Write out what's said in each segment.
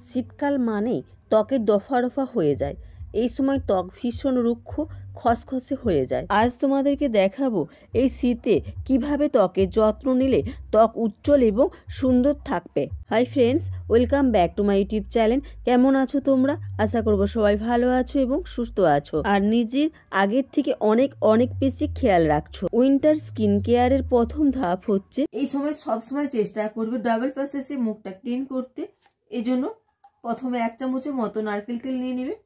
শীতকাল মানেই ত্বকের দফা রফা হয়ে যায়। এই সময় ত্বক ভীষণ রুক্ষ খসখসে হয়ে যায়। আজ তোমাদেরকে দেখাবো এই শীতে কিভাবে ত্বকের যত্ন নিলে ত্বক উজ্জ্বল এবং সুন্দর থাকবে। Hi friends, welcome back to my YouTube channel. কেমন আছো তোমরা? আশা করবো সবাই ভালো আছো এবং সুস্থ আছো আর নিজের আগের থেকে অনেক অনেক বেশি খেয়াল রাখছো। উইন্টার স্কিন কেয়ারের প্রথম ধাপ হচ্ছে এই সময় সবসময় চেষ্টা করবে ডাবল প্রসেসে মুখটা ক্লিন করতে। এই জন্য প্রথমে 1 চামচের মতো নারকেল তেল নিয়ে নেবে।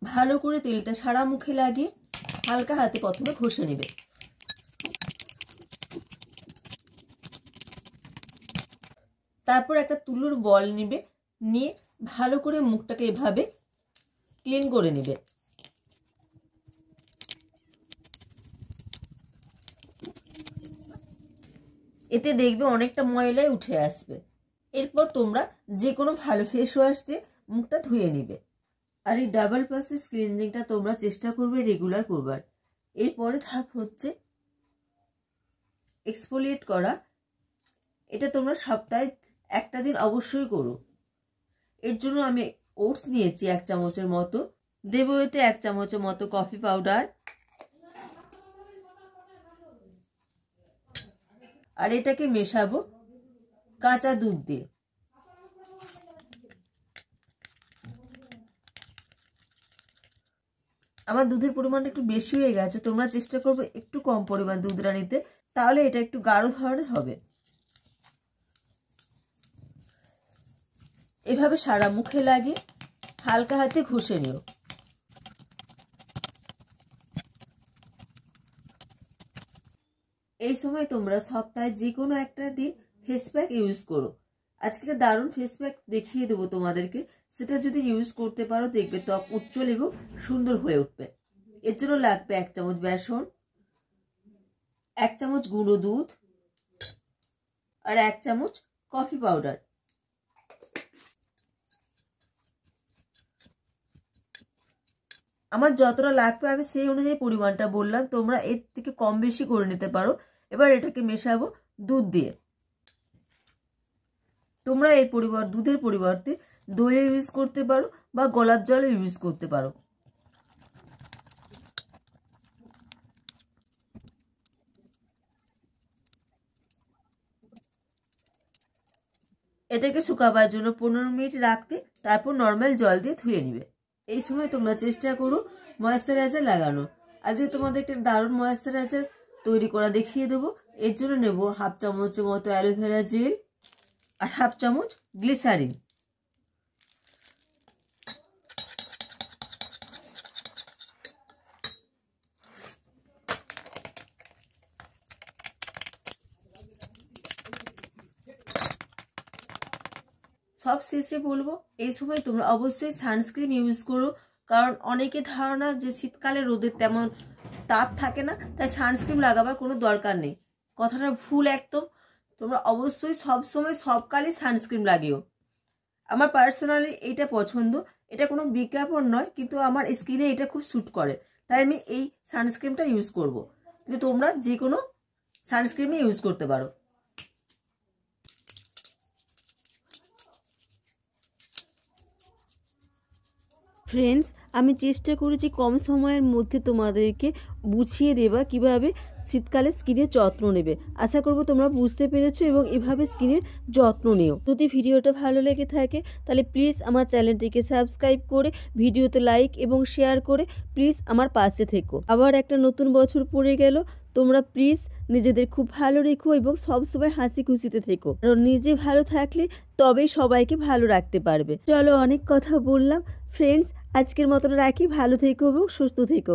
ভালো করে তেলটা সারা মুখে লাগিয়ে হালকা হাতে প্রথমে ঘষে নেবে। তারপর একটা তুলোর বল নেবে, নিয়ে ভালো করে মুখটাকে এভাবে ক্লিন করে নেবে। এতে দেখবে অনেকটা ময়লাই উঠে আসবে। এরপর তোমরা যে কোনো ভালো ফেস ওয়াশ দিয়ে মুখটা ধুয়ে নিবে। আর এই ডাবল প্রসেস ক্লিনজিংটা তোমরা চেষ্টা করবে রেগুলার করবার। এরপরে ধাপ হচ্ছে এক্সফোলিয়েট করা। এটা তোমরা সপ্তাহে একটা দিন অবশ্যই করো। এর জন্য আমি ওটস নিয়েছি 1 চামচের মতো, দেবো এতে 1 চামচের মতো কফি পাউডার, আর এটাকে মেশাবো কাঁচা দুধ দিয়ে। আমার দুধের পরিমাণটা একটু বেশি হয়ে গেছে, তোমরা চেষ্টা করবে একটু কম পরিমাণ দুধটা নিতে, তাহলে এটা একটু গাঢ় ধরনের হবে। এভাবে সারা মুখে লাগিয়ে হালকা হাতে ঘষে নিও। এই সময় তোমরা সপ্তাহে যে কোনো একটা দিন ফেস প্যাক ইউজ করো। আজকে একটা দারুণ ফেস প্যাক দেখিয়ে দেবো তোমাদেরকে, সেটা যদি ইউজ করতে পারো দেখবে ত্বক উজ্জ্বল এবং সুন্দর হয়ে উঠবে। এর জন্য লাগবে 1 চামচ বেসন, 1 চামচ গুঁড়ো দুধ আর 1 চামচ কফি পাউডার। আমার যতটা লাগবে আমি সেই অনুযায়ী পরিমাণটা বললাম, তোমরা এর থেকে কম বেশি করে নিতে পারো। এবার এটাকে মেশাবো দুধ দিয়ে। তোমরা এর দুধের পরিবর্তে দইয়ের ইউজ করতে পারো বা গোলাপ জলের ইউজ করতে পারো। এটাকে শুকাবার জন্য 15 মিনিট রাখবে, তারপর নর্মাল জল দিয়ে ধুয়ে নিবে। এই সময় তোমরা চেষ্টা করো ময়েশ্চারাইজার লাগানো। আজকে তোমাদের একটা দারুণ ময়েশ্চারাইজার তৈরি করা দেখিয়ে দেবো। এর জন্য নেব 1/2 চামচের মতো অ্যালোভেরা জেল আর 1/2 চামচ গ্লিসারিন। সব শেষে বলবো এই সময় তোমরা অবশ্যই সানস্ক্রিন ইউজ করো, কারণ অনেকে ধারণা যে শীতকালে রোদের তেমন তাপ থাকে না, তাই সানস্ক্রিন লাগাবার কোনো দরকার নেই। কথাটা ভুল একদম। তোমরা অবশ্যই সব সময় সব কালে সানস্ক্রিন লাগিও। আমার পার্সোনালি এইটা পছন্দ, এটা কোনো বিজ্ঞাপন নয়, কিন্তু আমার স্কিনে এটা খুব স্যুট করে, তাই আমি এই সানস্ক্রিনটা ইউজ করব। কিন্তু তোমরা যে কোনো সানস্ক্রিনই ইউজ করতে পারো। ফ্রেন্ডস, আমি চেষ্টা করেছি কম সময়ের মধ্যে তোমাদেরকে বুঝিয়ে দেবা কিভাবে শীতকালে স্কিনের যত্ন নেবে। আশা করব তোমরা বুঝতে পেরেছো এবং এভাবে স্কিনের যত্ন নিও। যদি ভিডিওটা ভালো লেগে থাকে তাহলে প্লিজ আমার চ্যানেলটিকে সাবস্ক্রাইব করে ভিডিওতে লাইক এবং শেয়ার করে প্লিজ আমার পাশে থেকো। আবার একটা নতুন বছর পড়ে গেল, তোমরা প্লিজ নিজেদের খুব ভালো রেখো এবং সবসময় হাসি খুশিতে থেকো। কারণ নিজে ভালো থাকলে তবেই সবাইকে ভালো রাখতে পারবে। চলো, অনেক কথা বললাম ফ্রেন্ডস, আজকের মতন রাখি। ভালো থেকো এবং সুস্থ থেকো।